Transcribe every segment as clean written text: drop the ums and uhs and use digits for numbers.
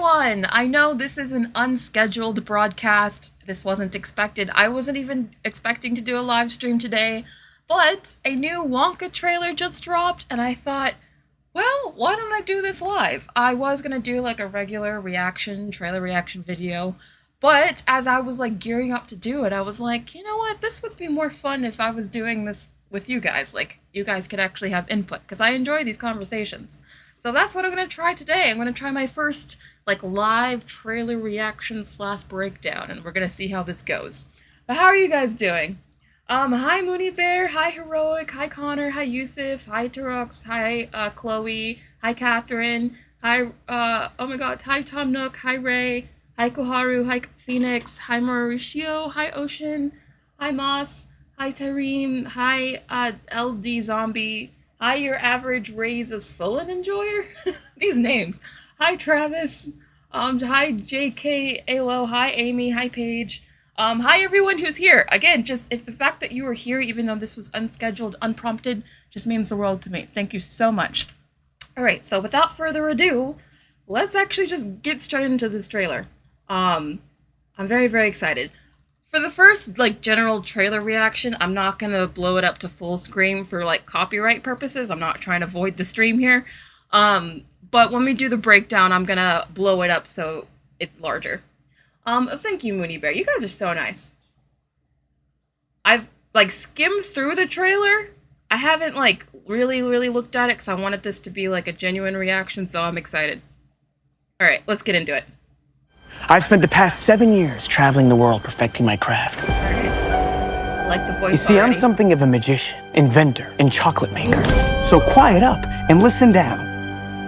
everyone! I know this is an unscheduled broadcast. This wasn't expected. I wasn't even expecting to do a live stream today, but a new Wonka trailer just dropped, and I thought, well, why don't I do this live? I was gonna do like a regular trailer reaction video, but as I was like gearing up to do it, I was like, you know what? This would be more fun if I was doing this with you guys. Like, you guys could actually have input, because I enjoy these conversations. So that's what I'm going to try today. I'm going to try my first, like, live trailer reaction / breakdown, and we're going to see how this goes. But how are you guys doing? Hi Mooney Bear, hi Heroic, hi Connor, hi Yusuf, hi Turox, hi Chloe, hi Catherine, hi, oh my god, hi Tom Nook, hi Ray, hi Koharu, hi Phoenix, hi Mauricio, hi Ocean, hi Moss, hi Tyreen, hi LD Zombie, hi your average Raise a Sullen enjoyer? These names. Hi Travis, hi JK Alo, hi Amy, hi Paige. Hi everyone who's here. Again, just if the fact that you are here, even though this was unscheduled, unprompted, just means the world to me. Thank you so much. Alright, so without further ado, let's actually just get straight into this trailer. I'm very, very excited. For the first, like, general trailer reaction, I'm not gonna blow it up to full screen for, like, copyright purposes. I'm not trying to void the stream here. But when we do the breakdown, I'm gonna blow it up so it's larger. Thank you, Mooney Bear. You guys are so nice. I've, like, skimmed through the trailer. I haven't, like, really looked at it because I wanted this to be, like, a genuine reaction, so I'm excited. Alright, let's get into it. I've spent the past 7 years traveling the world perfecting my craft. Alright. Like the voice You see, already. I'm something of a magician, inventor, and chocolate maker. So quiet up and listen down.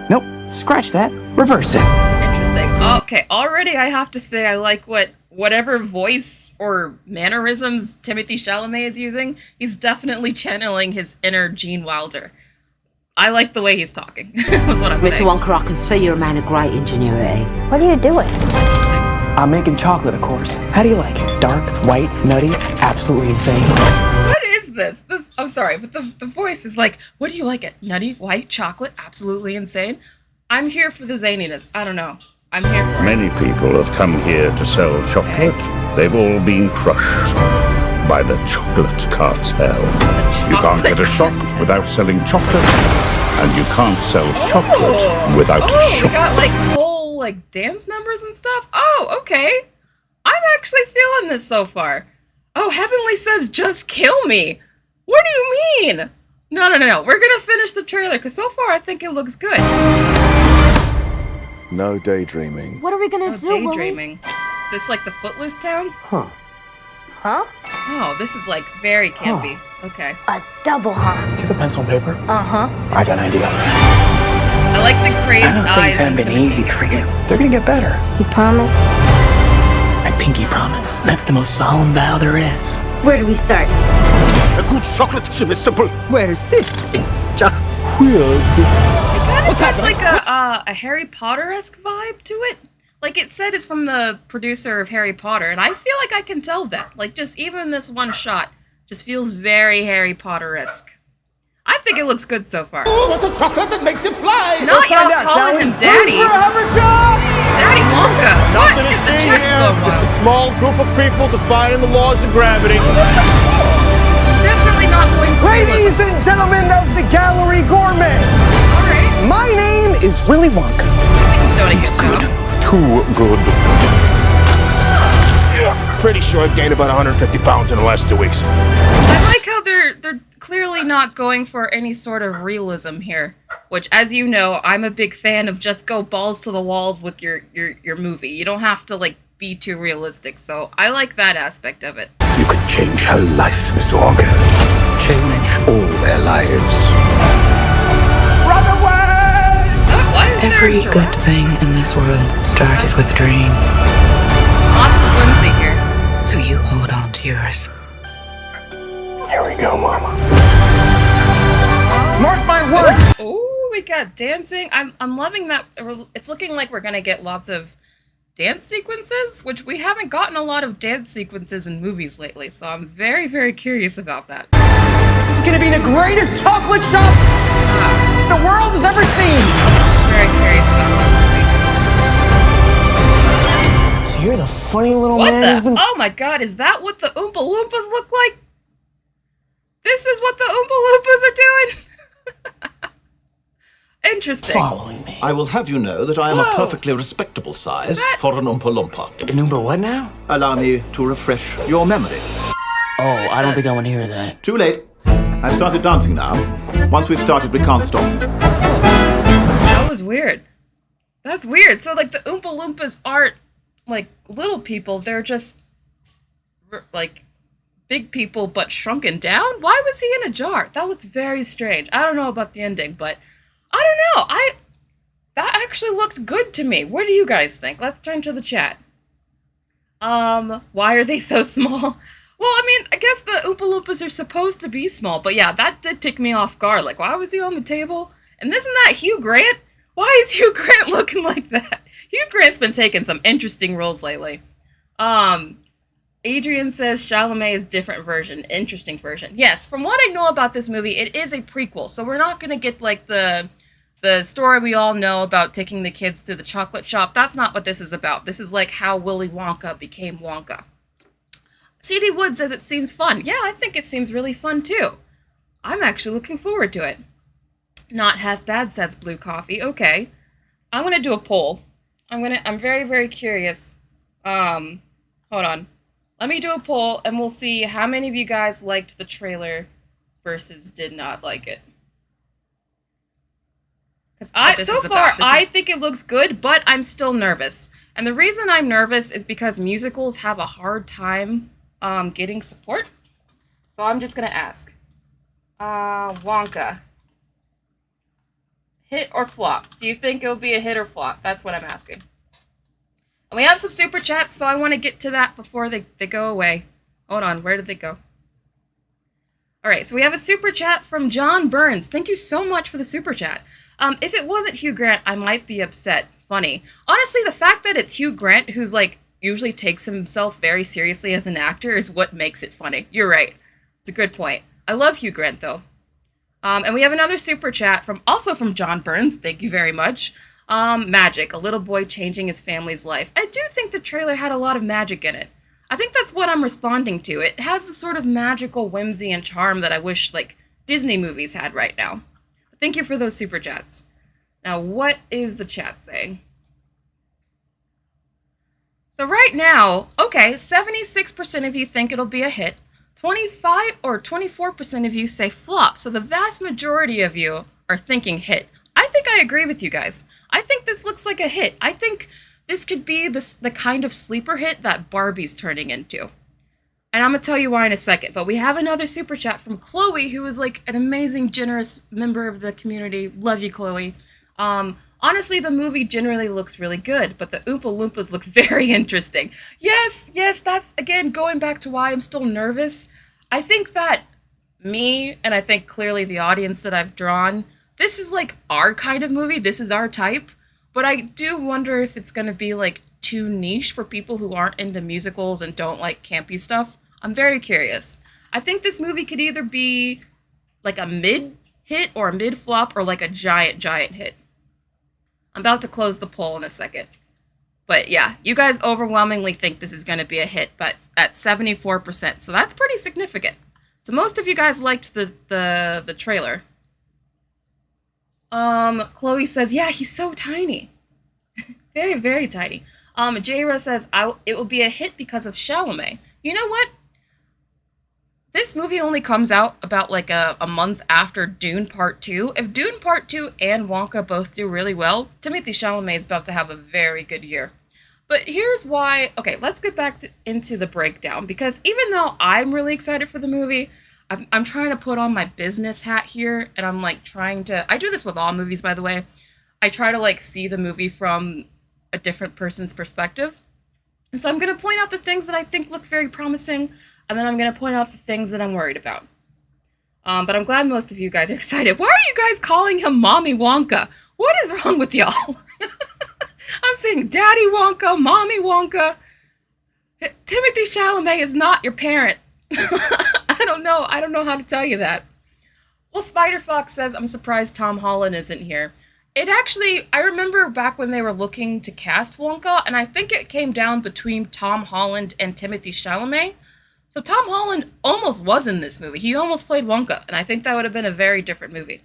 Nope, scratch that. Reverse it. Interesting. Okay, already I have to say I like whatever voice or mannerisms Timothy Chalamet is using. He's definitely channeling his inner Gene Wilder. I like the way he's talking. That's what I'm saying. Mr. Wonka, I can see you're a man of great ingenuity. What are you doing? I'm making chocolate, of course. How do you like it? Dark, white, nutty, absolutely insane. What is this? I'm sorry, but the voice is like, what do you like it? Nutty, white, chocolate, absolutely insane? I'm here for the zaniness. I don't know. I'm here for it. Many people have come here to sell chocolate. They've all been crushed by the chocolate cartel. You can't get a shop without selling chocolate, and you can't sell chocolate without a shop. We got like whole like dance numbers and stuff. Oh, okay. I'm actually feeling this so far. Oh, Heavenly says just kill me. What do you mean? No. We're gonna finish the trailer because so far I think it looks good. No daydreaming. What are we gonna do, Willie? Daydreaming. Is this like the Footloose town? Huh. Huh? Oh, this is like very campy. Okay. A double huh? Do you have a pencil and paper? Uh-huh. I got an idea. I like the crazed eyes. Things haven't been easy for you. They're gonna get better. You promise? I pinky promise. That's the most solemn vow there is. Where do we start? A good chocolate chip is simple. Where's this? It's just weird. It kind of has like a Harry Potter-esque vibe to it. Like, it said it's from the producer of Harry Potter, and I feel like I can tell that. Like, just even this one shot just feels very Harry Potter-esque. I think it looks good so far. Oh, what's a chocolate that makes it fly? Not y'all calling him Daddy. Daddy Wonka. What is the chat's going Just on? a small group of people defying the laws of gravity. Oh, this looks cool. Definitely not going for Ladies realism. and gentlemen of the Gallery Gourmet, Alright. my name is Willy Wonka. He's doing a good job. Too good. Pretty sure I've gained about 150 pounds in the last 2 weeks. I like how they're clearly not going for any sort of realism here. Which, as you know, I'm a big fan of just go balls to the walls with your movie. You don't have to, like, be too realistic, so I like that aspect of it. You could change her life, Mr. Wonka. Change all their lives. Run away! Why is Every there a good giraffe? thing in this world started with a dream. Lots of whimsy here. So you hold on to yours. Here we go, Mama. Mark my words! Oh, we got dancing. I'm loving that. It's looking like we're gonna get lots of dance sequences, which we haven't gotten a lot of dance sequences in movies lately, so I'm very, very curious about that. This is gonna be the greatest chocolate shop the world has ever seen! Very curious about this movie. funny little What man who's the? been... Oh my god, is that what the Oompa Loompas look like? This is what the Oompa Loompas are doing? Interesting. following me. I will have you know that I am Whoa. a perfectly respectable size that- for an Oompa Loompa. An Oompa what now? Allow me to refresh your memory. Oh, I don't think I want to hear that. Too late. I've started dancing now. Once we've started, we can't stop. That was weird. That's weird. So, like, the Oompa Loompas aren't, like, little people. They're just, like, big people but shrunken down? Why was he in a jar? That looks very strange. I don't know about the ending, but I don't know. That actually looks good to me. What do you guys think? Let's turn to the chat. Why are they so small? Well, I mean, I guess the Oompa Loompas are supposed to be small, but yeah, that did take me off guard. Like, why was he on the table? And isn't that Hugh Grant? Why is Hugh Grant looking like that? Hugh Grant's been taking some interesting roles lately. Adrian says Chalamet is different version, interesting version. Yes, from what I know about this movie, it is a prequel, so we're not gonna get like the story we all know about taking the kids to the chocolate shop. That's not what this is about. This is like how Willy Wonka became Wonka. CD Wood says it seems fun. Yeah, I think it seems really fun too. I'm actually looking forward to it. Not half bad, says Blue Coffee. Okay. I'm gonna do a poll. I'm very, very curious. Hold on. Let me do a poll and we'll see how many of you guys liked the trailer versus did not like it. Because I think it looks good, but I'm still nervous. And the reason I'm nervous is because musicals have a hard time getting support. So I'm just gonna ask. Wonka. Hit or flop? Do you think it'll be a hit or flop? That's what I'm asking. And we have some super chats, so I want to get to that before they go away. Hold on, where did they go? Alright, so we have a super chat from John Burns. Thank you so much for the super chat. If it wasn't Hugh Grant, I might be upset. Funny. Honestly, the fact that it's Hugh Grant, who's like, usually takes himself very seriously as an actor, is what makes it funny. You're right. It's a good point. I love Hugh Grant, though. And we have another super chat also from John Burns. Thank you very much. Magic, a little boy changing his family's life. I do think the trailer had a lot of magic in it. I think that's what I'm responding to. It has the sort of magical whimsy and charm that I wish, like, Disney movies had right now. But thank you for those super chats. Now, what is the chat saying? So right now, okay, 76% of you think it'll be a hit. 25 or 24% of you say flop. So the vast majority of you are thinking hit. I think I agree with you guys. I think this looks like a hit. I think this could be the kind of sleeper hit that Barbie's turning into. And I'm going to tell you why in a second. But we have another super chat from Chloe, who is like an amazing, generous member of the community. Love you, Chloe. Honestly, the movie generally looks really good, but the Oompa Loompas look very interesting. Yes, that's, again, going back to why I'm still nervous. I think that me, and I think clearly the audience that I've drawn, this is like our kind of movie. This is our type. But I do wonder if it's going to be like too niche for people who aren't into musicals and don't like campy stuff. I'm very curious. I think this movie could either be like a mid-hit or a mid-flop or like a giant hit. I'm about to close the poll in a second. But yeah, you guys overwhelmingly think this is going to be a hit, but at 74%. So that's pretty significant. So most of you guys liked the trailer. Chloe says, yeah, he's so tiny. Very, very tiny. Jaira says, it will be a hit because of Chalamet. You know what? This movie only comes out about like a month after Dune Part 2. If Dune Part 2 and Wonka both do really well, Timothy Chalamet is about to have a very good year. But here's why. Okay, let's get back into the breakdown, because even though I'm really excited for the movie, I'm trying to put on my business hat here, and I'm like trying to, I do this with all movies, by the way. I try to like see the movie from a different person's perspective. And so I'm going to point out the things that I think look very promising, and then I'm going to point out the things that I'm worried about. But I'm glad most of you guys are excited. Why are you guys calling him Mommy Wonka? What is wrong with y'all? I'm saying Daddy Wonka, Mommy Wonka. Timothy Chalamet is not your parent. I don't know how to tell you that. Well, Spider Fox says, I'm surprised Tom Holland isn't here. It actually, I remember back when they were looking to cast Wonka, and I think it came down between Tom Holland and Timothy Chalamet. So Tom Holland almost was in this movie. He almost played Wonka, and I think that would have been a very different movie.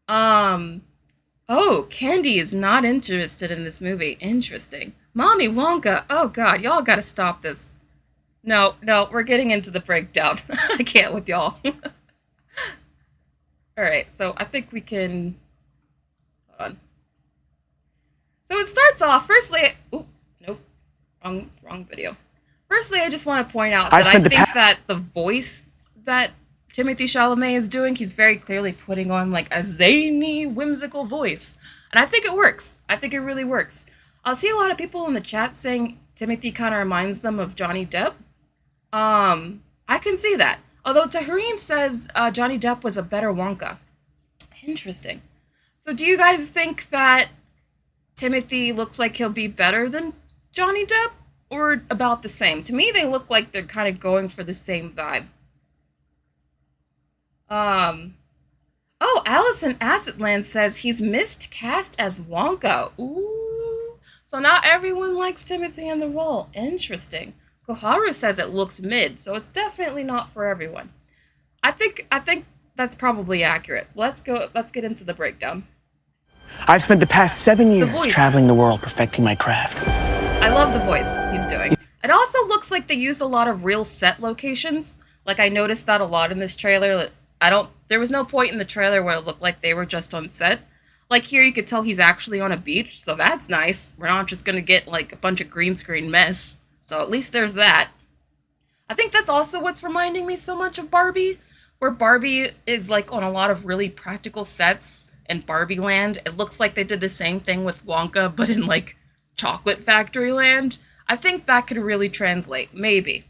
Oh, Candy is not interested in this movie. Interesting. Mommy Wonka. Oh God, y'all gotta stop this. No, we're getting into the breakdown. I can't with y'all. Alright, so I think we can... Hold on. So it starts off, firstly... Oop, nope. Wrong video. Firstly, I just want to point out that I think that the voice that Timothy Chalamet is doing, he's very clearly putting on like a zany, whimsical voice. And I think it works. I think it really works. I'll see a lot of people in the chat saying Timothy kind of reminds them of Johnny Depp. I can see that. Although Taharim says Johnny Depp was a better Wonka. Interesting. So do you guys think that Timothy looks like he'll be better than Johnny Depp? Or about the same? To me, they look like they're kind of going for the same vibe. Oh, Allison Acidland says he's miscast as Wonka. Ooh. So not everyone likes Timothy in the role. Interesting. Koharu says it looks mid, so it's definitely not for everyone. I think that's probably accurate. Let's get into the breakdown. I've spent the past 7 years traveling the world perfecting my craft. I love the voice he's doing. It also looks like they used a lot of real set locations. Like I noticed that a lot in this trailer. There was no point in the trailer where it looked like they were just on set. Like here you could tell he's actually on a beach, so that's nice. We're not just gonna get like a bunch of green screen mess. So at least there's that. I think that's also what's reminding me so much of Barbie, where Barbie is like on a lot of really practical sets in Barbie Land. It looks like they did the same thing with Wonka, but in like Chocolate Factory Land. I think that could really translate, maybe.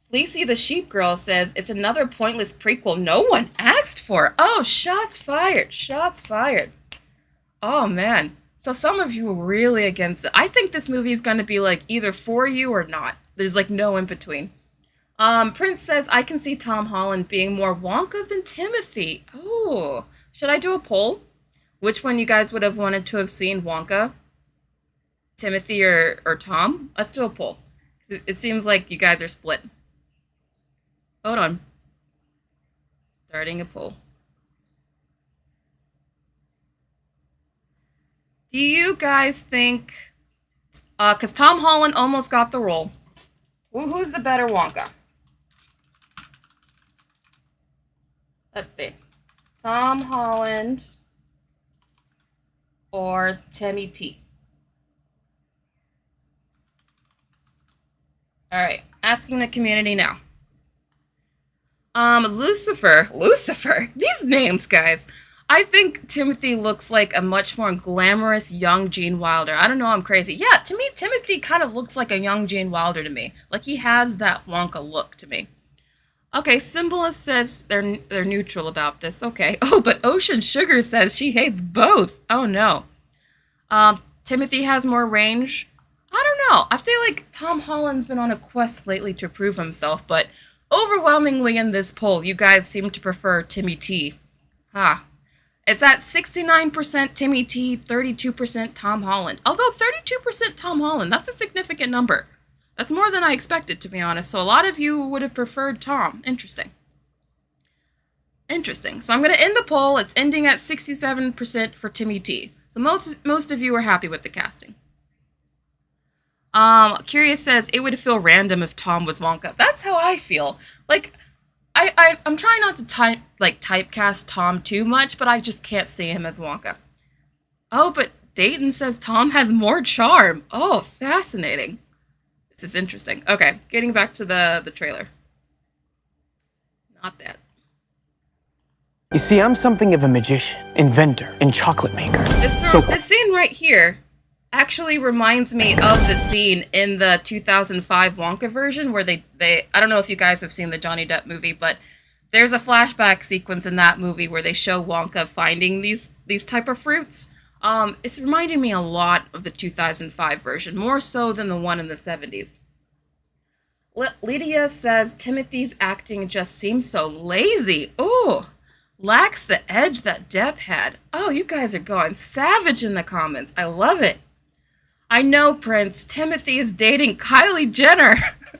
Fleecy the Sheep Girl says it's another pointless prequel no one asked for. Oh, shots fired. Shots fired. Oh man. So some of you were really against it. I think this movie is going to be like either for you or not. There's like no in between. Prince says I can see Tom Holland being more Wonka than Timothy. Oh, should I do a poll? Which one you guys would have wanted to have seen, Wonka, Timothy, or Tom? Let's do a poll. It seems like you guys are split. Hold on. Starting a poll. Do you guys think... because Tom Holland almost got the role. Who's the better Wonka? Let's see. Tom Holland... or Timmy T. Alright, asking the community now. Lucifer, these names, guys. I think Timothy looks like a much more glamorous young Gene Wilder. I don't know, I'm crazy. Yeah, to me, Timothy kind of looks like a young Gene Wilder to me. Like, he has that Wonka look to me. Okay, Symbolist says they're neutral about this. Okay. Oh, but Ocean Sugar says she hates both. Oh, no. Timothy has more range. I don't know. I feel like Tom Holland's been on a quest lately to prove himself, but overwhelmingly in this poll, you guys seem to prefer Timmy T. It's at 69% Timmy T, 32% Tom Holland. Although 32% Tom Holland, that's a significant number. That's more than I expected, to be honest. So a lot of you would have preferred Tom. Interesting. So I'm going to end the poll. It's ending at 67% for Timmy T. So most of you are happy with the casting. Curious says, it would feel random if Tom was Wonka. That's how I feel. Like, I'm trying not to typecast Tom too much, but I just can't see him as Wonka. Oh, but Dayton says Tom has more charm. Oh, fascinating. This is interesting. Okay, getting back to the trailer. Not that. You see, I'm something of a magician, inventor, and chocolate maker. This scene right here actually reminds me of the scene in the 2005 Wonka version where they I don't know if you guys have seen the Johnny Depp movie, but there's a flashback sequence in that movie where they show Wonka finding these type of fruits. It's reminding me a lot of the 2005 version, more so than the one in the 70s. Lydia says Timothy's acting just seems so lazy. Oh, Lacks the edge that Depp had. Oh, you guys are going savage in the comments. I love it. I know, Prince. Timothy is dating Kylie Jenner.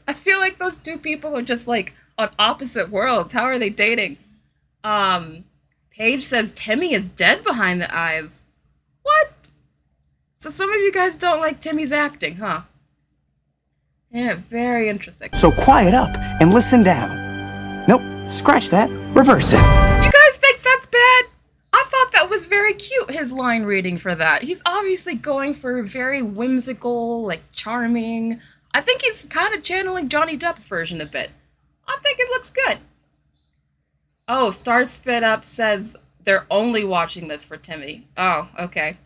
I feel like those two people are just like on opposite worlds. How are they dating? Paige says Timmy is dead behind the eyes. What? So some of you guys don't like Timmy's acting, huh? Yeah, very interesting. So quiet up and listen down. Nope, scratch that. Reverse it. You guys think that's bad? I thought that was very cute, his line reading for that. He's obviously going for very whimsical, like charming. I think he's kind of channeling Johnny Depp's version a bit. I think it looks good. Oh, Star Spit Up says they're only watching this for Timmy. Oh, okay.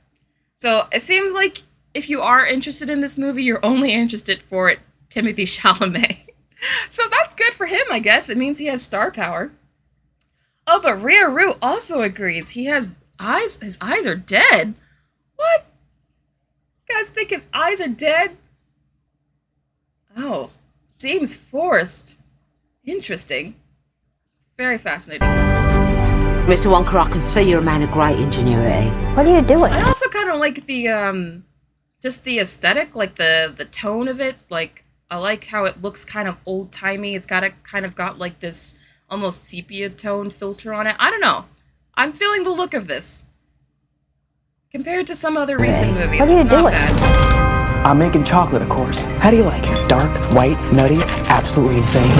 So it seems like if you are interested in this movie, you're only interested for it, Timothy Chalamet. So that's good for him, I guess. It means he has star power. Oh, but Rhea Rue also agrees. He has eyes. His eyes are dead. What? You guys think his eyes are dead? Oh, seems forced. Interesting. Very fascinating. Mr. Wonka, I can see you're a man of great ingenuity. What are you doing? I also kind of like the just the aesthetic, like the tone of it. Like I like how it looks kind of old timey. It's kind of got like this almost sepia tone filter on it. I don't know. I'm feeling the look of this. Compared to some other recent movies, What are you it's not doing? bad. I'm making chocolate, of course. How do you like it? Dark, white, nutty, absolutely insane.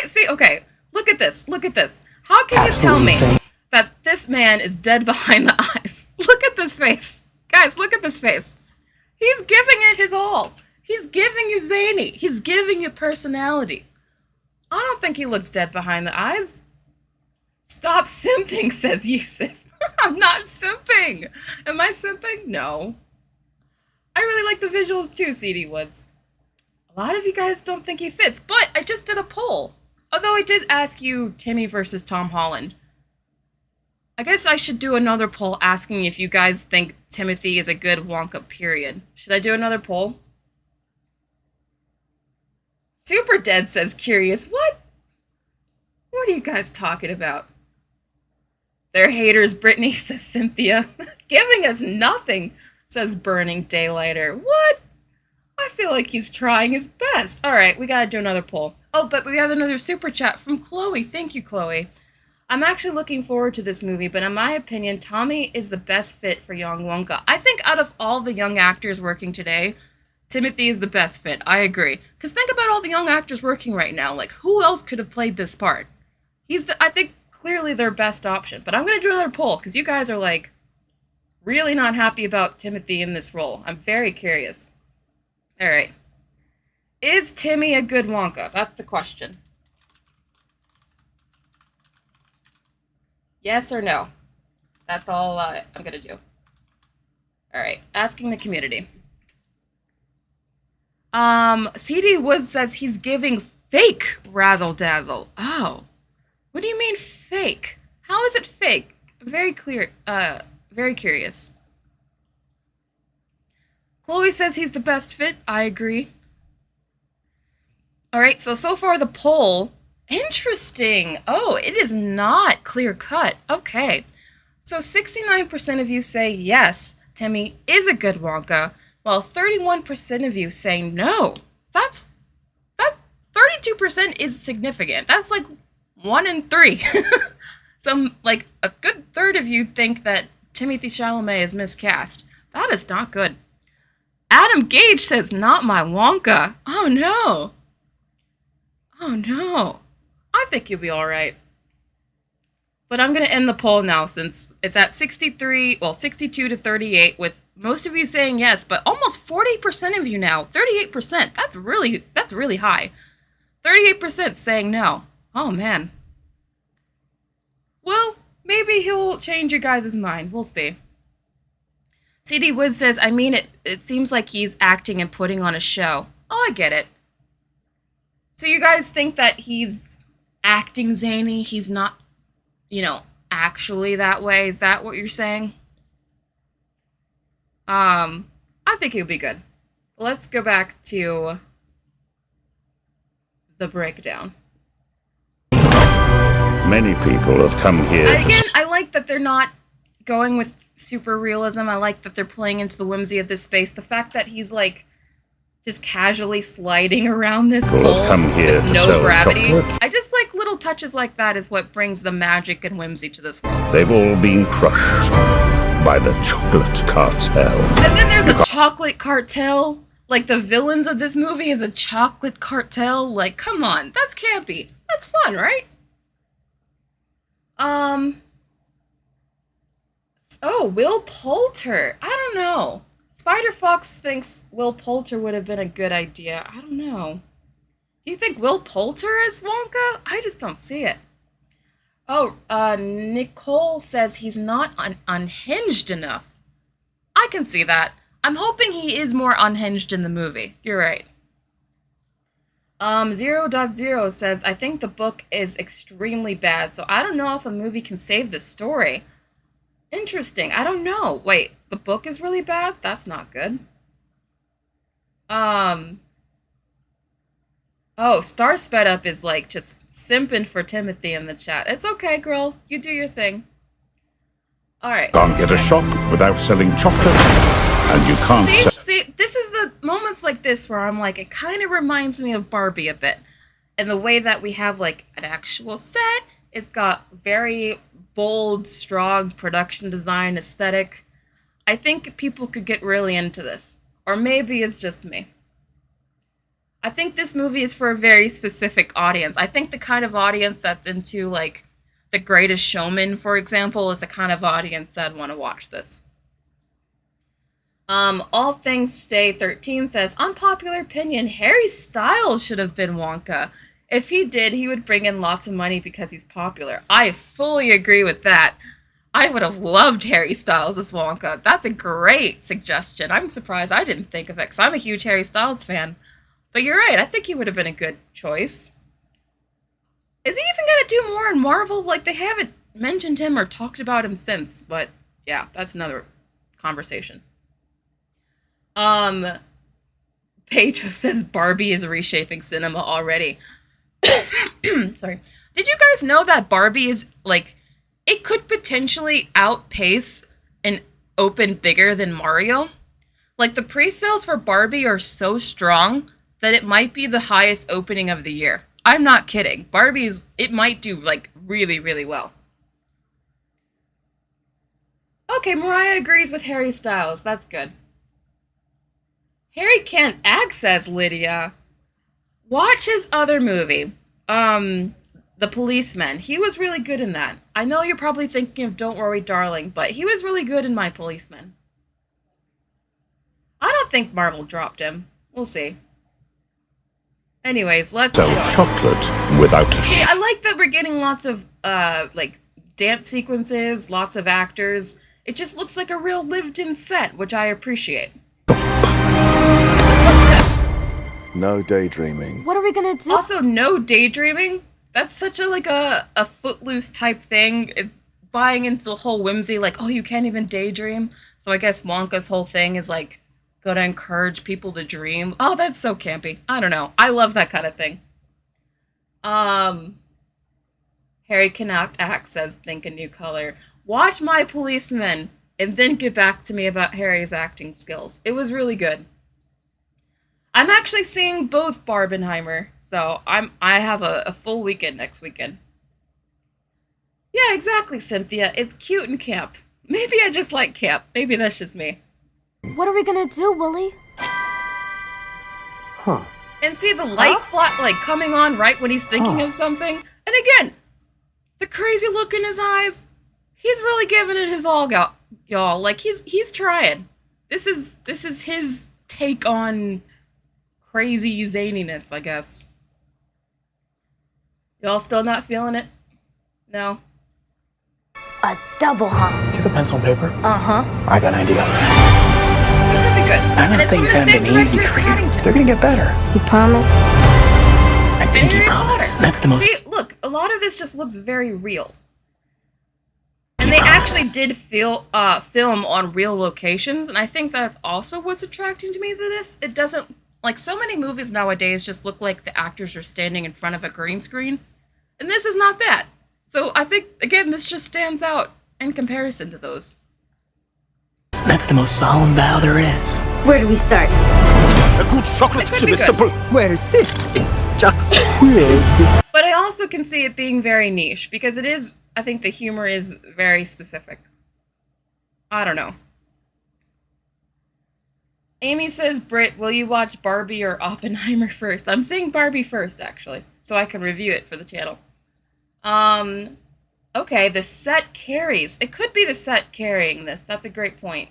See, okay. Look at this. Look at this. How can you tell Absolutely me insane. that this man is dead behind the eyes? Look at this face. Guys, look at this face. He's giving it his all. He's giving you zany. He's giving you personality. I don't think he looks dead behind the eyes. Stop simping, says Yusuf. I'm not simping. Am I simping? No. I really like the visuals too, CD Woods. A lot of you guys don't think he fits, but I just did a poll. Although I did ask you Timmy versus Tom Holland. I guess I should do another poll asking if you guys think Timothy is a good Wonka, period. Should I do another poll? Super Dead says curious. What? What are you guys talking about? They're haters, Brittany, says Cynthia. Giving us nothing, says Burning Daylighter. What? I feel like he's trying his best. All right, we gotta do another poll. Oh, but we have another super chat from Chloe. Thank you, Chloe. I'm actually looking forward to this movie, but in my opinion, Tommy is the best fit for young Wonka. I think out of all the young actors working today, Timothy is the best fit. I agree. Because think about all the young actors working right now. Like, who else could have played this part? I think, clearly their best option. But I'm going to do another poll, because you guys are, like, really not happy about Timothy in this role. I'm very curious. All right. Is Timmy a good Wonka? That's the question. Yes or no? That's all I'm going to do. All right. Asking the community. CD Wood says he's giving fake razzle dazzle. Oh. What do you mean fake? How is it fake? Very curious. Chloe says he's the best fit. I agree. All right, so far the poll. Interesting. Oh, it is not clear cut. Okay. So 69% of you say yes, Timmy is a good Wonka, while 31% of you say no. That 32% is significant. That's like 1 in 3. So like a good third of you think that Timothy Chalamet is miscast. That is not good. Adam Gage says, not my Wonka. Oh no. Oh no. I think you'll be all right. But I'm going to end the poll now since it's at 62 to 38 with most of you saying yes, but almost 40% of you now, 38%. That's really high. 38% saying no. Oh man. Well, maybe he'll change your guys' mind. We'll see. CD Wood says, I mean, it seems like he's acting and putting on a show. Oh, I get it. So you guys think that he's acting zany? He's not, actually that way? Is that what you're saying? I think he'll be good. Let's go back to the breakdown. Many people have come here Again, I like that they're not going with super realism. I like that they're playing into the whimsy of this space. The fact that he's like just casually sliding around this People pole have come here with to no sell gravity. chocolate. I just like little touches like that is what brings the magic and whimsy to this world. They've all been crushed by the chocolate cartel. And then there's a chocolate cartel. Like the villains of this movie is a chocolate cartel. Like, come on, that's campy. That's fun, right? Oh, Will Poulter. I don't know. Spider Fox thinks Will Poulter would have been a good idea. I don't know. Do you think Will Poulter is Wonka? I just don't see it. Oh, Nicole says he's not unhinged enough. I can see that. I'm hoping he is more unhinged in the movie. You're right. 0.0 says, I think the book is extremely bad, so I don't know if a movie can save the story. Interesting. I don't know. Wait, the book is really bad? That's not good. Oh, Star Sped Up is like just simping for Timothy in the chat. It's okay, girl. You do your thing. Alright. Can't get a shop without selling chocolate, and you can't See, this is the moments like this where I'm like, it kind of reminds me of Barbie a bit. And the way that we have like an actual set, it's got very bold, strong production design aesthetic. I think people could get really into this. Or maybe it's just me. I think this movie is for a very specific audience. I think the kind of audience that's into like The Greatest Showman, for example, is the kind of audience that'd want to watch this. All Things Stay 13 says, unpopular opinion, Harry Styles should have been Wonka. If he did, he would bring in lots of money because he's popular. I fully agree with that. I would have loved Harry Styles as Wonka. That's a great suggestion. I'm surprised I didn't think of it because I'm a huge Harry Styles fan. But you're right, I think he would have been a good choice. Is he even going to do more in Marvel? Like, they haven't mentioned him or talked about him since. But, yeah, that's another conversation. Pedro says Barbie is reshaping cinema already. Sorry. Did you guys know that Barbie is, like, it could potentially outpace and open bigger than Mario? Like, the pre-sales for Barbie are so strong that it might be the highest opening of the year. I'm not kidding. Barbie's, it might do, like, really, really well. Okay, Mariah agrees with Harry Styles. That's good. Harry can't act, says Lydia. Watch his other movie, The Policeman. He was really good in that. I know you're probably thinking of Don't Worry, Darling, but he was really good in My Policeman. I don't think Marvel dropped him. We'll see. Anyways, let's sell chocolate without a See, I like that we're getting lots of, like, dance sequences, lots of actors. It just looks like a real lived-in set, which I appreciate. No daydreaming. What are we gonna do? Also, no daydreaming. That's such a Footloose type thing. It's buying into the whole whimsy, like, oh, you can't even daydream. So I guess Wonka's whole thing is like, gonna encourage people to dream. Oh, that's so campy. I don't know. I love that kind of thing. Harry cannot act, says Think a New Color. Watch My Policeman and then get back to me about Harry's acting skills. It was really good. I'm actually seeing both Barbenheimer, so I have a full weekend next weekend. Yeah, exactly, Cynthia. It's cute and camp. Maybe I just like camp. Maybe that's just me. What are we gonna do, Willie? Huh. And see the light flat like coming on right when he's thinking of something. And again, the crazy look in his eyes. He's really giving it his all, y'all. Like he's trying. This is his take on crazy zaniness, I guess. Y'all still not feeling it? No? A double hump. Do you have a pencil and paper? Uh-huh. I got an idea. It could be good. I And don't it's think from it's the gonna same be easy director as for you. Paddington. They're gonna get better. You promise? I And pinky Harry promise. Potter. That's the most. See, look, a lot of this just looks very real. And they actually did film on real locations, and I think that's also what's attracting to me to this. It doesn't, like, so many movies nowadays just look like the actors are standing in front of a green screen, and this is not that. So I think, again, this just stands out in comparison to those. That's the most solemn vow there is. Where do we start? A good chocolate It could chip be is good. simple. Where's this? It's just weird. But I also can see it being very niche, because it is, I think the humor is very specific. I don't know. Amy says, Britt, will you watch Barbie or Oppenheimer first? I'm saying Barbie first, actually, so I can review it for the channel. Okay, the set carries. It could be the set carrying this. That's a great point.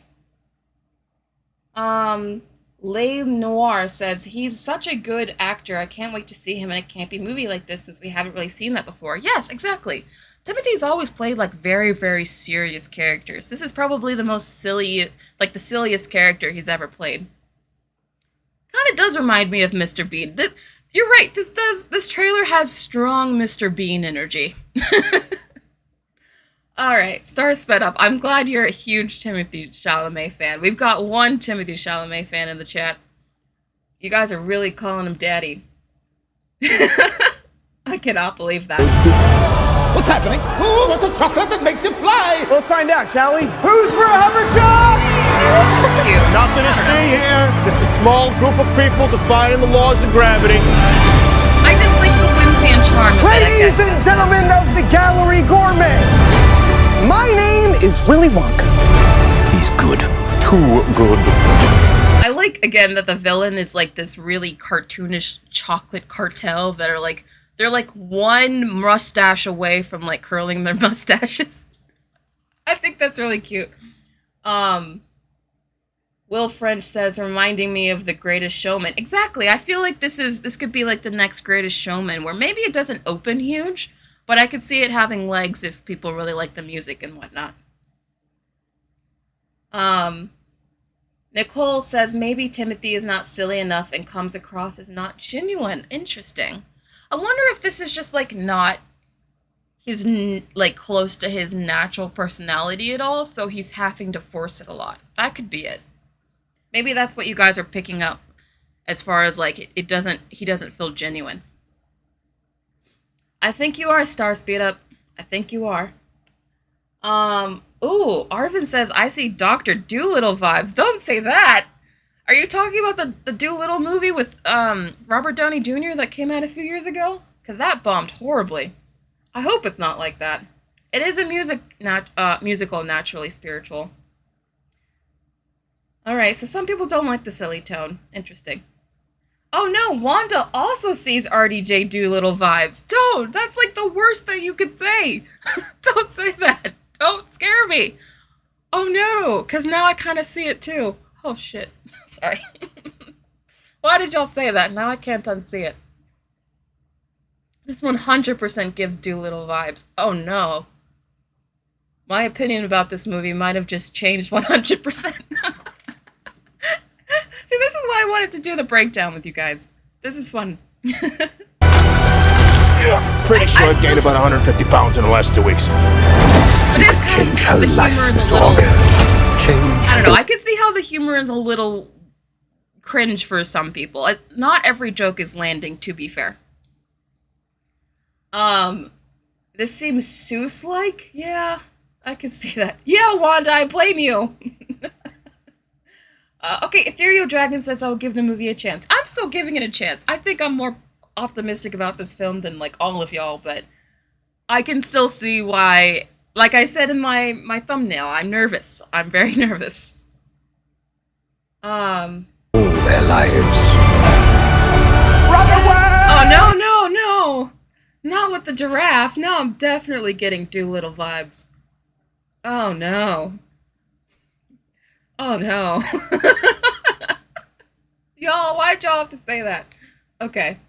Le Noir says, he's such a good actor. I can't wait to see him in a campy movie like this since we haven't really seen that before. Yes, exactly. Timothy's always played, like, very, very serious characters. This is probably the most silly, like, the silliest character he's ever played. Kind of does remind me of Mr. Bean. You're right, this trailer has strong Mr. Bean energy. Alright, Star Sped Up. I'm glad you're a huge Timothy Chalamet fan. We've got one Timothy Chalamet fan in the chat. You guys are really calling him daddy. I cannot believe that. What's happening? Ooh, what's a chocolate that makes you fly? Let's find out, shall we? Who's for a hoverjob? This is cute. Nothing to see here. Just a small group of people defying the laws of gravity. I just like the whimsy and charm of it, I guess. Ladies and gentlemen of the Gallery Gourmet, my name is Willy Wonka. He's good. Too good. I like, again, that the villain is like this really cartoonish chocolate cartel that are like, they're like one mustache away from like curling their mustaches. I think that's really cute. Will French says, reminding me of The Greatest Showman. Exactly. I feel like this could be like the next Greatest Showman, where maybe it doesn't open huge, but I could see it having legs if people really like the music and whatnot. Nicole says, maybe Timothy is not silly enough and comes across as not genuine. Interesting. I wonder if this is just like not his like close to his natural personality at all, so he's having to force it a lot. That could be it. Maybe that's what you guys are picking up as far as like he doesn't feel genuine. I think you are, Star Speed Up. I think you are. Ooh, Arvin says, I see Dr. Dolittle vibes. Don't say that. Are you talking about the Dolittle movie with Robert Downey Jr. that came out a few years ago? Because that bombed horribly. I hope it's not like that. It is a musical, naturally spiritual. Alright, so some people don't like the silly tone. Interesting. Oh no, Wanda also sees RDJ Doolittle vibes. Don't! That's like the worst thing you could say! Don't say that! Don't scare me! Oh no, because now I kind of see it too. Oh shit. Sorry. Why did y'all say that? Now I can't unsee it. This 100% gives Doolittle vibes. Oh no. My opinion about this movie might have just changed 100%. See, this is why I wanted to do the breakdown with you guys. This is fun. Pretty sure I gained about 150 pounds in the last 2 weeks. But it's kind Change of, her the life, humor is a Mr. little, Wonka. Change. I don't know, I can see how the humor is a little cringe for some people. Not every joke is landing, to be fair. This seems Seuss-like? Yeah, I can see that. Yeah, Wanda, I blame you! Okay, Ethereal Dragon says I'll give the movie a chance. I'm still giving it a chance. I think I'm more optimistic about this film than, like, all of y'all, but I can still see why, like I said in my thumbnail, I'm nervous. I'm very nervous. All their lives. Oh, no! Not with the giraffe. No, I'm definitely getting Doolittle vibes. Oh, no. Oh, no. Y'all, why'd y'all have to say that? Okay.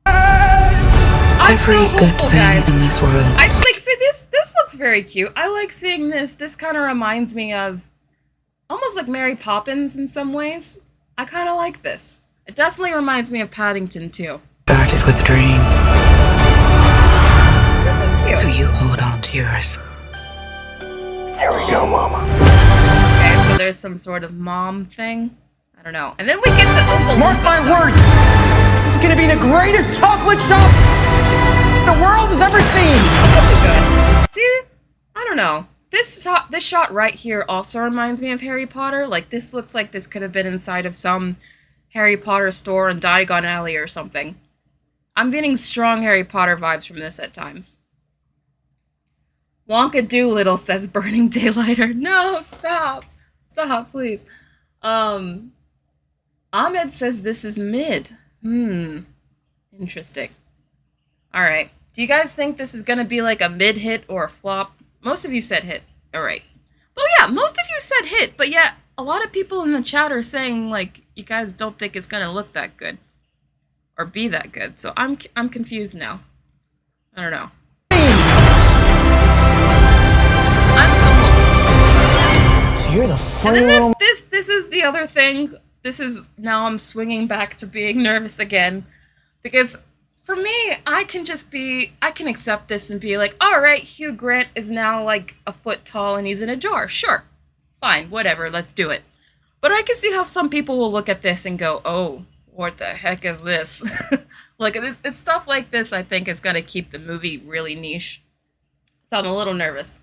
I'm so Every good hopeful, thing guys. in this world. I like, see, this looks very cute. I like seeing this. This kind of reminds me of almost like Mary Poppins in some ways. I kind of like this. It definitely reminds me of Paddington, too. Started with a dream, This is cute. so you hold on to yours. Here we go, Mama. Okay, so there's some sort of mom thing. I don't know. And then we get the Oompa Mark Loompa my stuff. words, this is gonna be the greatest chocolate shop the world has ever seen. This is good. See? I don't know. This shot right here also reminds me of Harry Potter. Like, this looks like this could have been inside of some Harry Potter store in Diagon Alley or something. I'm getting strong Harry Potter vibes from this at times. Wonka Doolittle says burning daylighter. No, stop. Stop, please. Ahmed says this is mid. Interesting. Alright. Do you guys think this is gonna be like a mid hit or a flop? Most of you said hit. Alright. Well, yeah, most of you said hit, but yet a lot of people in the chat are saying, like, you guys don't think it's gonna look that good. Or be that good. So I'm confused now. I don't know. I'm so So you're the funny And then little... this is the other thing. This is, now I'm swinging back to being nervous again. Because for me, I can accept this and be like, alright, Hugh Grant is now like a foot tall and he's in a jar. Sure. Fine, whatever, let's do it. But I can see how some people will look at this and go, oh, what the heck is this? Like, it's stuff like this I think is going to keep the movie really niche. So I'm a little nervous.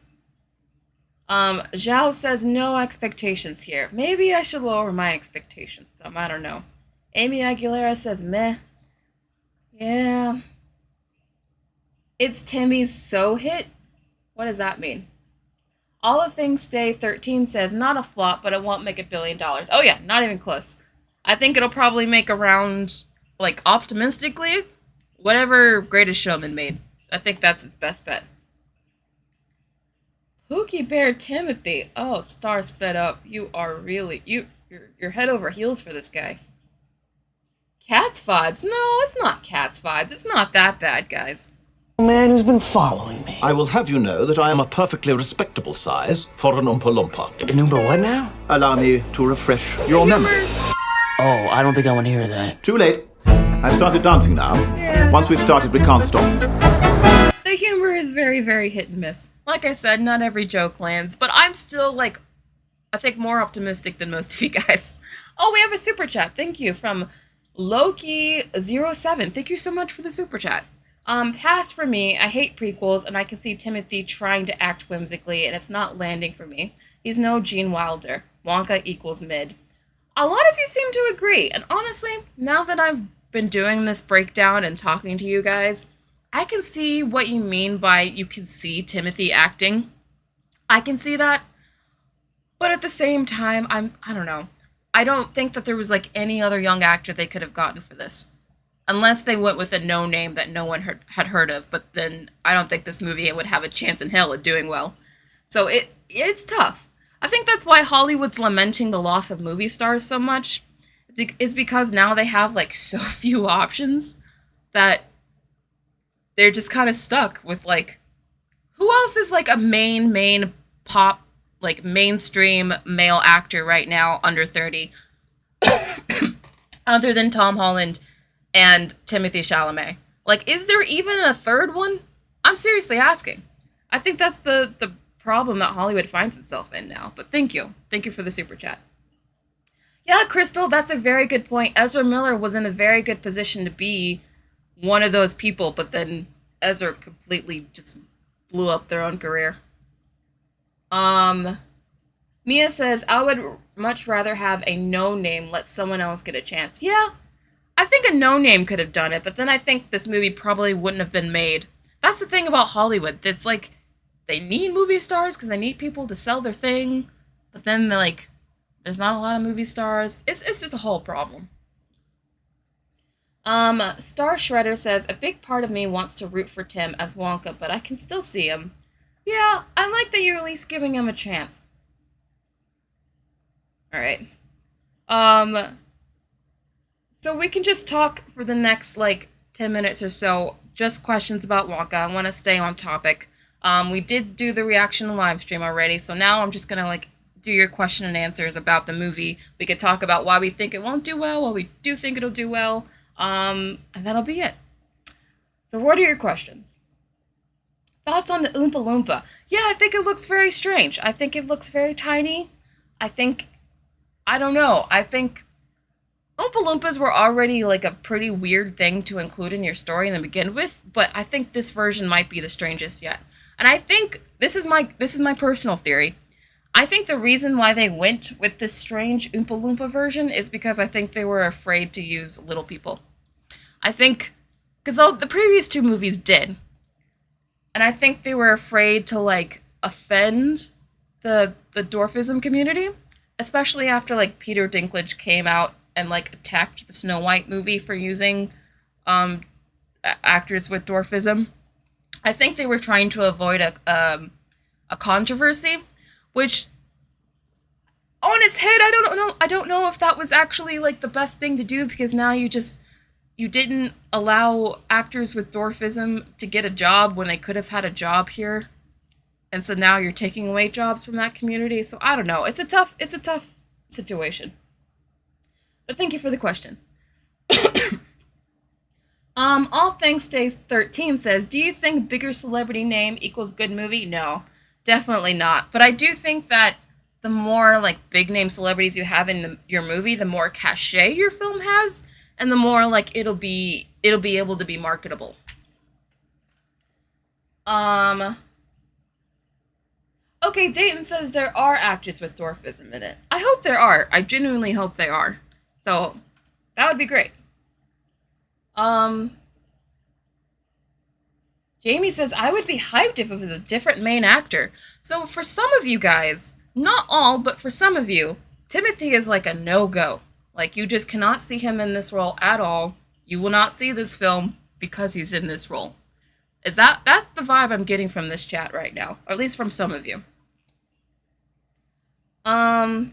Zhao says no expectations here. Maybe I should lower my expectations some. I don't know. Amy Aguilera says meh. Yeah. It's Timmy's so hit? What does that mean? All the Things Stay 13 says not a flop, but it won't make $1 billion. Oh yeah, not even close. I think it'll probably make around, like, optimistically, whatever Greatest Showman made. I think that's its best bet. Pookie Bear Timothy. Oh, star sped up. You are really... You're head over heels for this guy. Cats vibes? No, it's not Cats vibes. It's not that bad, guys. Man who's been following me. I will have you know that I am a perfectly respectable size for an Oompa Loompa. An Oompa what now? Allow me to refresh your memory. Oh, I don't think I want to hear that. Too late. I've started dancing now. Yeah. Once we've started, we can't stop. The humor is very, very hit and miss. Like I said, not every joke lands, but I'm still, like, I think more optimistic than most of you guys. Oh, we have a super chat. Thank you from Loki07. Thank you so much for the super chat. Pass for me. I hate prequels, and I can see Timothy trying to act whimsically, and it's not landing for me. He's no Gene Wilder. Wonka equals mid. A lot of you seem to agree, and honestly, now that I've been doing this breakdown and talking to you guys, I can see what you mean by you can see Timothy acting. I can see that. But at the same time, I don't know. I don't think that there was like any other young actor they could have gotten for this. Unless they went with a no name that no one had heard of, but then I don't think this movie would have a chance in hell at doing well. So it's tough. I think that's why Hollywood's lamenting the loss of movie stars so much, is because now they have like so few options that they're just kind of stuck with like, who else is like a main pop, like mainstream male actor right now under 30 other than Tom Holland and Timothy Chalamet? Like, is there even a third one? I'm seriously asking. I think that's the problem that Hollywood finds itself in now. But thank you. Thank you for the super chat. Yeah, Crystal, that's a very good point. Ezra Miller was in a very good position to be one of those people, but then Ezra completely just blew up their own career. Mia says, I would much rather have a no-name let someone else get a chance. Yeah, I think a no-name could have done it, but then I think this movie probably wouldn't have been made. That's the thing about Hollywood. It's like, they need movie stars because they need people to sell their thing, but then they're like, there's not a lot of movie stars. It's just a whole problem. Star Shredder says, a big part of me wants to root for Tim as Wonka, but I can still see him. Yeah, I like that you're at least giving him a chance. Alright. So we can just talk for the next, like, 10 minutes or so. Just questions about Wonka. I want to stay on topic. We did do the reaction live stream already, so now I'm just gonna, like, do your question and answers about the movie. We could talk about why we think it won't do well, why we do think it'll do well, and that'll be it. So what are your questions? Thoughts on the Oompa Loompa? Yeah, I think it looks very strange. I think it looks very tiny. I don't know. I think Oompa Loompas were already like a pretty weird thing to include in your story to begin with, but I think this version might be the strangest yet. And I think this is my personal theory. I think the reason why they went with this strange Oompa Loompa version is because I think they were afraid to use little people. I think because the previous two movies did, and I think they were afraid to like offend the dwarfism community, especially after like Peter Dinklage came out and like attacked the Snow White movie for using actors with dwarfism. I think they were trying to avoid a controversy, which on its head, I don't know if that was actually like the best thing to do, because now you didn't allow actors with dwarfism to get a job when they could have had a job here. And so now you're taking away jobs from that community. So I don't know. It's a tough situation. But thank you for the question. All Things Stays 13 says, do you think bigger celebrity name equals good movie? No, definitely not. But I do think that the more like big name celebrities you have in your movie, the more cachet your film has, and the more like it'll be able to be marketable. Okay, Dayton says there are actors with dwarfism in it. I hope there are. I genuinely hope they are. So that would be great. Jamie says, I would be hyped if it was a different main actor. So for some of you guys, not all, but for some of you, Timothy is like a no-go. Like, you just cannot see him in this role at all. You will not see this film because he's in this role. That's the vibe I'm getting from this chat right now, or at least from some of you. Aya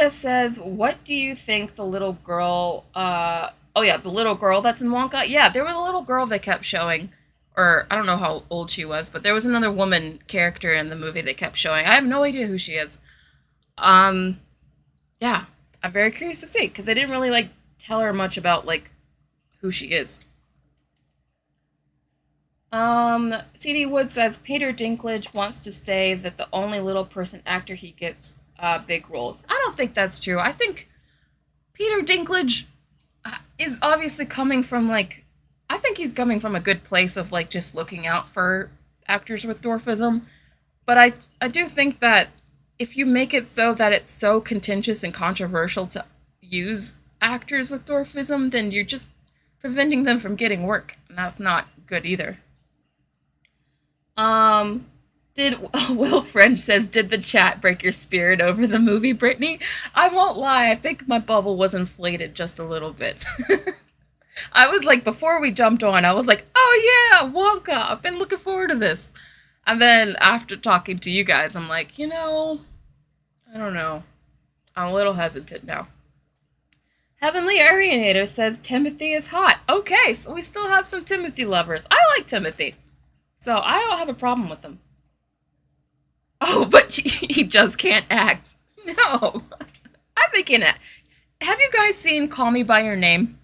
says, what do you think the little girl, the little girl that's in Wonka? Yeah, there was a little girl they kept showing, or I don't know how old she was, but there was another woman character in the movie they kept showing. I have no idea who she is. Yeah, I'm very curious to see, because they didn't really, like, tell her much about, like, who she is. CD Wood says, Peter Dinklage wants to stay that the only little person actor he gets big roles. I don't think that's true. I think Peter Dinklage is obviously coming from, like, I think he's coming from a good place of, like, just looking out for actors with dwarfism. But I do think that if you make it so that it's so contentious and controversial to use actors with dwarfism, then you're just preventing them from getting work. And that's not good either. Will French says, did the chat break your spirit over the movie, Brittany? I won't lie, I think my bubble was inflated just a little bit. I was like, before we jumped on, I was like, oh yeah, Wonka, I've been looking forward to this. And then after talking to you guys, I'm like, I don't know. I'm a little hesitant now. Heavenly Arianator says, Timothy is hot. Okay, so we still have some Timothy lovers. I like Timothy. So I don't have a problem with him. Oh, but he just can't act. No. I think he can act. Have you guys seen Call Me By Your Name?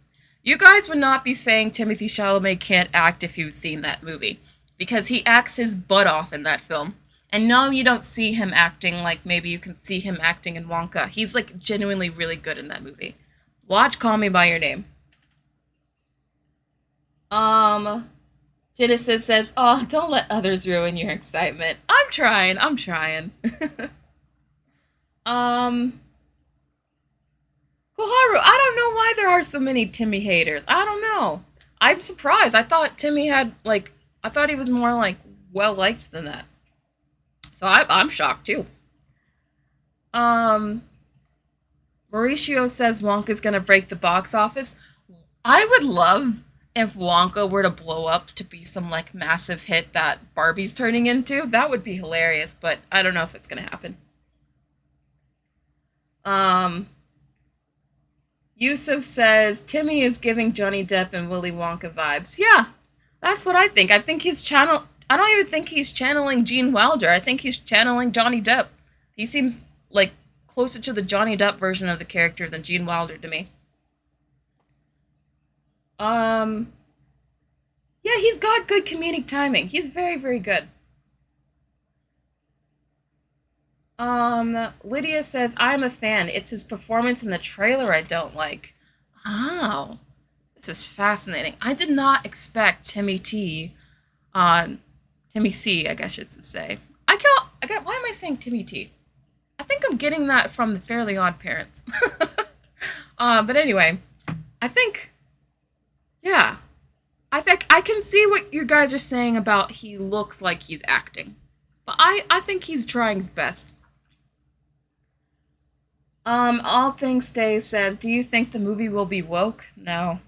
You guys would not be saying Timothée Chalamet can't act if you've seen that movie. Because he acts his butt off in that film. And no, you don't see him acting like maybe you can see him acting in Wonka. He's like genuinely really good in that movie. Watch Call Me By Your Name. Genesis says, oh, don't let others ruin your excitement. I'm trying. Koharu, I don't know why there are so many Timmy haters. I don't know. I'm surprised. I thought Timmy had, like, I thought he was more, like, well-liked than that. So I'm shocked, too. Mauricio says Wonka's gonna break the box office. I would love if Wonka were to blow up to be some, like, massive hit that Barbie's turning into. That would be hilarious, but I don't know if it's gonna happen. Yusuf says, Timmy is giving Johnny Depp and Willy Wonka vibes. Yeah, that's what I think. I think I don't even think he's channeling Gene Wilder. I think he's channeling Johnny Depp. He seems, like, closer to the Johnny Depp version of the character than Gene Wilder to me. Yeah, he's got good comedic timing. He's very, very good. Lydia says, I'm a fan. It's his performance in the trailer I don't like. Oh, this is fascinating. I did not expect Timmy T to Timmy C, I guess I should say. Why am I saying Timmy T? I think I'm getting that from the Fairly Odd Parents. But anyway, I think, yeah. I think I can see what you guys are saying about he looks like he's acting. But I think he's trying his best. All Things Stay says, do you think the movie will be woke? No,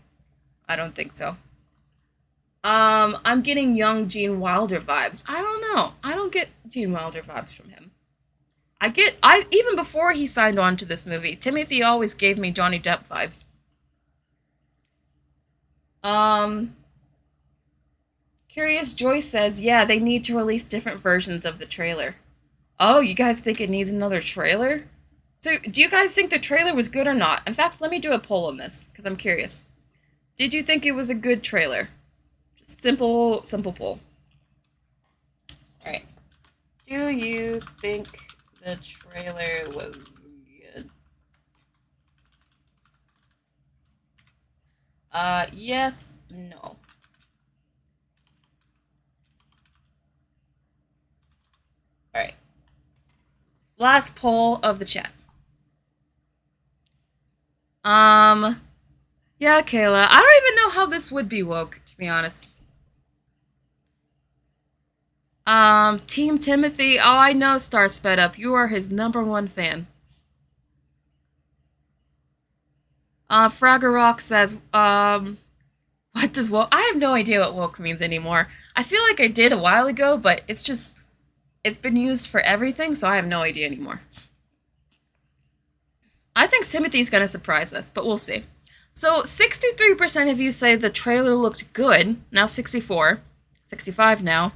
I don't think so. I'm getting young Gene Wilder vibes. I don't know. I don't get Gene Wilder vibes from him. Even before he signed on to this movie, Timothy always gave me Johnny Depp vibes. Curious Joyce says, yeah, they need to release different versions of the trailer. Oh, you guys think it needs another trailer? So, do you guys think the trailer was good or not? In fact, let me do a poll on this, because I'm curious. Did you think it was a good trailer? Just simple poll. Alright. Do you think the trailer was good? Yes, no. Alright. Last poll of the chat. Yeah, Kayla. I don't even know how this would be woke, to be honest. Team Timothy. Oh, I know, Star Sped Up. You are his #1 fan. Fragger Rock says, what does woke? I have no idea what woke means anymore. I feel like I did a while ago, but it's been used for everything, so I have no idea anymore. I think Timothy's gonna surprise us, but we'll see. So, 63% of you say the trailer looked good. Now 64. 65 now.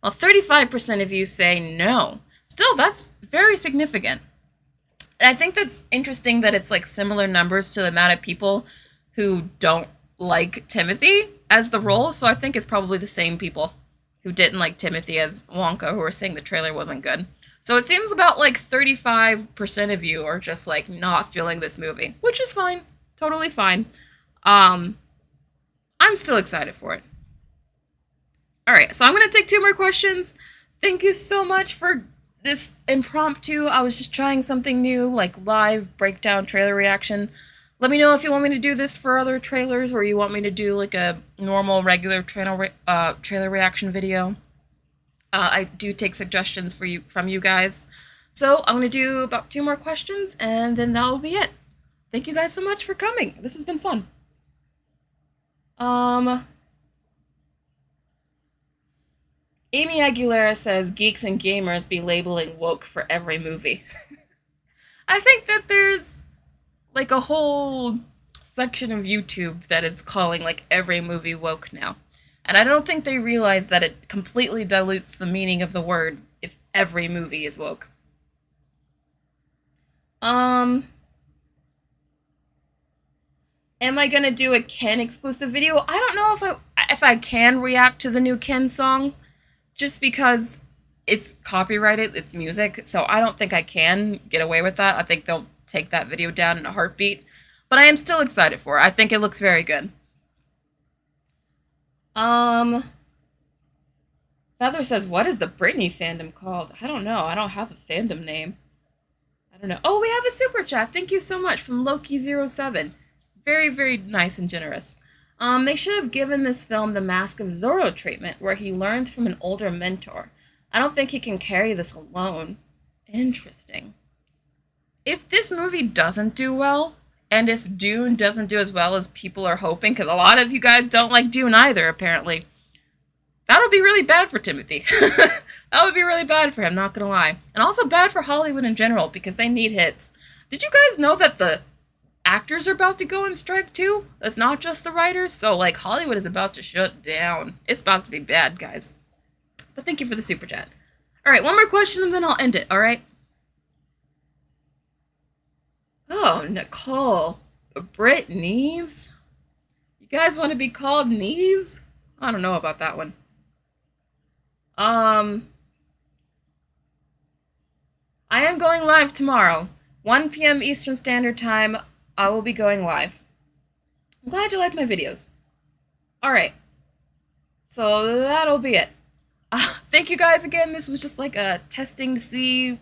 Well, 35% of you say no. Still, that's very significant. And I think that's interesting that it's like similar numbers to the amount of people who don't like Timothy as the role, so I think it's probably the same people who didn't like Timothy as Wonka who were saying the trailer wasn't good. So it seems about like 35% of you are just like not feeling this movie, which is fine. Totally fine. I'm still excited for it. Alright, so I'm going to take 2 more questions. Thank you so much for this impromptu. I was just trying something new, like live breakdown trailer reaction. Let me know if you want me to do this for other trailers or you want me to do like a normal, regular trailer reaction video. I do take suggestions from you guys. So I'm going to do about 2 more questions and then that'll be it. Thank you guys so much for coming. This has been fun. Amy Aguilera says, geeks and gamers be labeling woke for every movie. I think that there's like a whole section of YouTube that is calling like every movie woke now. And I don't think they realize that it completely dilutes the meaning of the word if every movie is woke. Am I gonna do a Ken exclusive video? I don't know if I can react to the new Ken song, just because it's copyrighted, it's music, so I don't think I can get away with that. I think they'll take that video down in a heartbeat. But I am still excited for it. I think it looks very good. Feather says, what is the Britney fandom called? I don't know. I don't have a fandom name. I don't know. Oh, we have a super chat. Thank you so much from Loki07. Very, very nice and generous. They should have given this film the Mask of Zorro treatment, where he learns from an older mentor. I don't think he can carry this alone. Interesting. If this movie doesn't do well, and if Dune doesn't do as well as people are hoping, because a lot of you guys don't like Dune either, apparently, that'll be really bad for Timothy. That would be really bad for him, not gonna lie. And also bad for Hollywood in general, because they need hits. Did you guys know that the actors are about to go on strike too? That's not just the writers, so like Hollywood is about to shut down. It's about to be bad, guys. But thank you for the super chat. Alright, 1 more question and then I'll end it, alright? Oh, Nicole. Brit Knees? You guys want to be called Knees? I don't know about that one. I am going live tomorrow. 1 p.m. Eastern Standard Time. I will be going live. I'm glad you like my videos. Alright. So that'll be it. Thank you guys again. This was just like a testing to see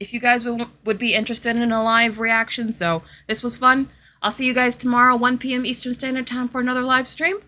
if you guys would be interested in a live reaction. So this was fun. I'll see you guys tomorrow, 1 p.m. Eastern Standard Time for another live stream.